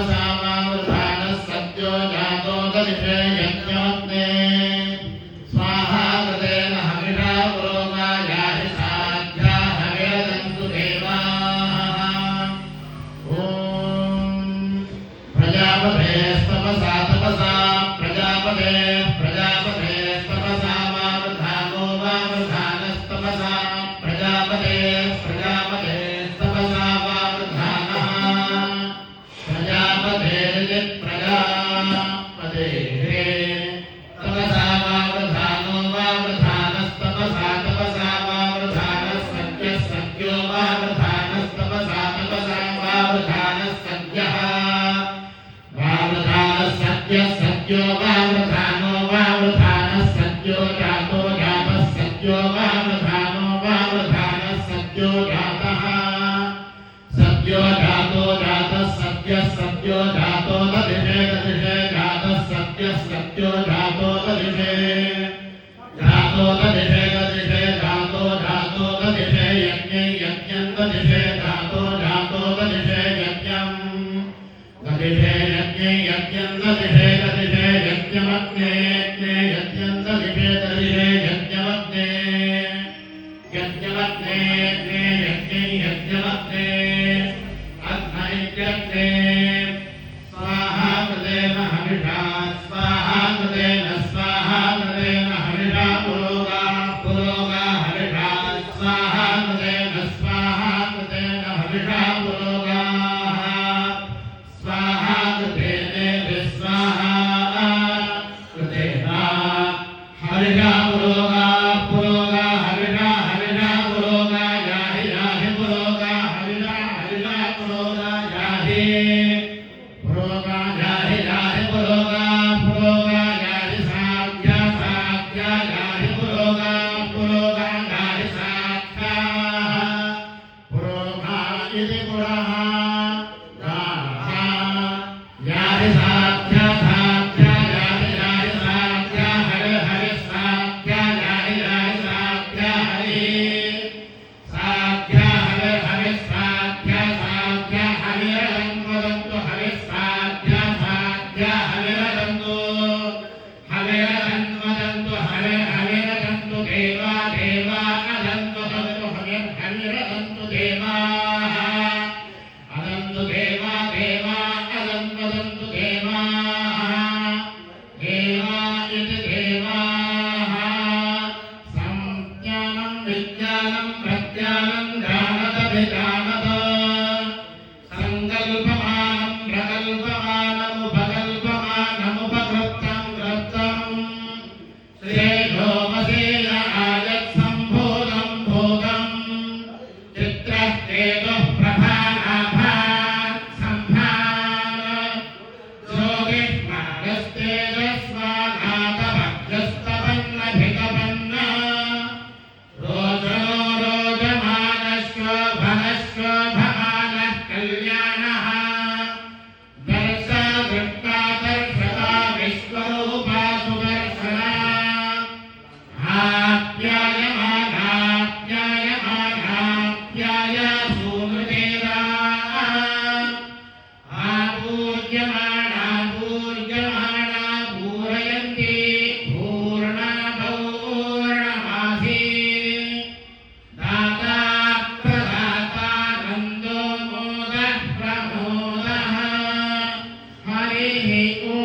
तपसामावृधानः सद्यो जातो ददिशे यज्ञमग्ने स्वाहा तदेन हविषा पुरोगायाहि साध्या हविरदन्तु देवाः। ॐ प्रजापतेस्तपसा तपसा प्रजापते प्रजापतेस्तपसामावृधानो वावृधानस्तपसा प्रजापते प्रजापतेस्तपसा वावृधानः प्रजापतेर्यत् प्रजापतेः तपसा वावृधानो वावृधानस्तपसा तपसा वावृधानः सद्यः सद्यो वावृधानस्तपसा तपसा वावृधानः सद्यः वावृधानः सद्यः सद्यो वावृधानो वावृधानः सद्यो जातो जातः सद्यो वावृधानो वावृधानः सद्यो जातः सद्यो जातो जातः सद्यः सद्यो जातो ददिशे ददिशे जातः सद्यः सद्यो जातो ददिशे जातो ददिशे ददिशे जातो जातो ददिशे यज्ञे यज्ञं ददिशे जातो जातो ददिशे यज्ञं ददिशे यज्ञे यज्ञं ददिशे ददिशे यज्ञमग्ने यज्ञे यज्ञं ददिशे ददिशे यज्ञमग्ने यज्ञमग्ने यज्ञे यज्ञे यज्ञमग्ने अग्नयज्ञे स्वाहा तदेन हविषा स्वाहा तदेन हविषा पुरोगा पुरोगा हविषा स्वाहा तदेन हविषा पुरोगाः स्वाहा तदेन स्वाहा तदेन हविषा पुरोगा पुरोगा हविषा हविषा पुरोगा याहि याहि पुरोगा हविषा हविषा पुरोगा याहि पुरोगा याहि याहि पुरोगा पुरोगा याहि साध्या साध्या याहि पुरोगा पुरोगा याहि साध्याः पुरोगा इति पुरः याहि साध्या साध्या याहि याहि साध्या हरि हरि साध्या याहि याहि साध्या हरि साध्या हरि हरि साध्या साध्या हरिरन्वदन्तु हरि साध्या साध्या हरिरन्वदन्तु हरिरन्वदन्तु हरिरन्वदन्तु देवा देवा अदन्तु तन्तु हरिरन्वदन्तु देवाः अदन्तु देवा देवा अदन्वदन्तु देवाः देवा इति देवाः संज्ञानं विज्ञानं प्रज्ञानं जानदभिजानद संकल्पमानं प्रकल्पमानमुपकल्पमानमुपकृतं कृतं श्रेयोमसेन आयत्सम्भूतं भूतं चित्रः केतुः प्रभानाभात् सम्भार योगिष्मानस्तेजस्वाघातभग्रस्तपन्नभितपन्न रोचनो रोचमानश्वभनश्वभमानः कल्याणः दर्शदृष्टा दर्शता विश्वरूपा सुदर्शना आप्यायमानाप्यायमानाप्याय सूनुतेरा आपूज्यमाना पूज्यमाना पूरयन्ति पूर्णा पौर्णमासी दाता प्रदाता नन्दो मोदः प्रमोदः हरिः ॐ